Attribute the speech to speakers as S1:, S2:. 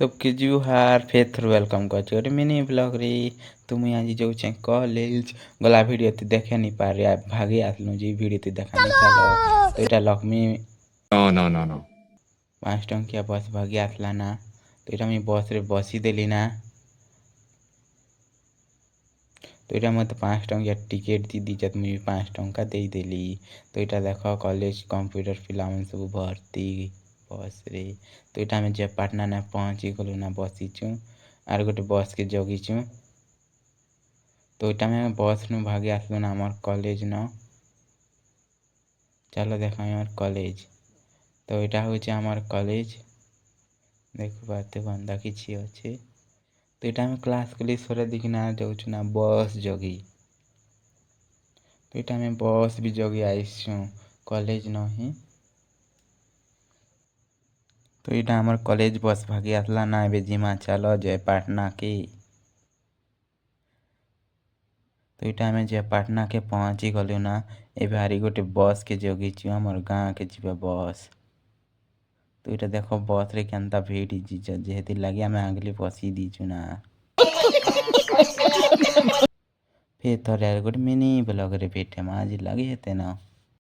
S1: सबके जुहार फेर वेलकम କରୁଛି ଗୋଟେ ମିନି ବ୍ଲଗ୍ରେ। ତ ମୁଇଁ ଆଜି ଯାଉଛେ କଲେଜ। ଗଲା ଭିଡ଼ିଓ ଦେଖେ ନି ପାରେ ଭାଗି ଆସିଲୁ ଯେ ଭିଡ଼ିଓ ଦେଖାନି ଚାଲ। ତ ଏଇଟା Lakshmi
S2: No, no, no, no.
S1: 5 ଟଙ୍କିଆ ବସ୍ ଭାଗି ଆସିଲା ନା। ତ ଏଇଟା ମୁଇଁ ବସ୍ରେ ବସିଦେଲି ନା। ତ ଏଇଟା ମୋତେ 5 ଟଙ୍କିଆ ଟିକେଟ୍ ଦେଇଛ ମୁଇଁ 5 ଟଙ୍କା ଦେଇଦେଲି। ତ ଏଇଟା ଦେଖ କଲେଜ କମ୍ପ୍ୟୁଟର ପିଲାମାନେ ସବୁ ଭର୍ତ୍ତି ବସ୍ରେ। ତ ଏଇଟା ଆମେ ଯେ ପାଟନା ନା ପହଞ୍ଚି ଗଲୁ ନା ବସିଛୁ ଆର ଗୋଟେ ବସ୍କେ ଜଗିଛୁ। ତ ଏଇଟା ଆମେ ବସ୍ନୁ ଭାଗି ଆସିଲୁ ନା ଆମର କଲେଜ ନ। ଚାଲ ଦେଖ ଆମର କଲେଜ। ତ ଏଇଟା ହେଉଛି ଆମର କଲେଜ। ଦେଖିପାରୁଥିବେ ବନ୍ଧା କିଛି ଅଛି। ତ ଏଇଟା ଆମେ କ୍ଲାସ୍ କଲି ସରେ ଦେଖିନା ଯାଉଛୁ ନା ବସ୍ ଜଗି। ତ ଏଇଟା ଆମେ ବସ୍ ବି ଜଗି ଆଇସୁଁ କଲେଜ ନ ହିଁ। ତ ଏଇଟା ଆମର କଲେଜ ବସ୍ ଭାଗି ଆସିଲା ନା ଏବେ ଜିମା ଚାଲ ଯେ ପାଟନା କି। ତ ଏଇଟା ଆମେ ଯେ ପାଟନାକେ ପହଞ୍ଚି ଗଲୁ ନା। ଏବେ ଆରି ଗୋଟେ ବସ୍କେ ଜଗିଛୁ ଆମର ଗାଁକେ ଯିବା ବସ୍। ତ ଏଇଟା ଦେଖ ବସ୍ରେ କେନ୍ତା ଭିଡ଼ ହେଇଛି ଯେହେତୁ ଲାଗି ଆମେ ଆଗଲି ବସି ଦେଇଛୁ ନା। ଫେର ଥରେ ଗୋଟେ ମିନି ବ୍ଲଗ୍ରେ ଭେଟ ଆଜି ଲାଗି ହେତେ ନା।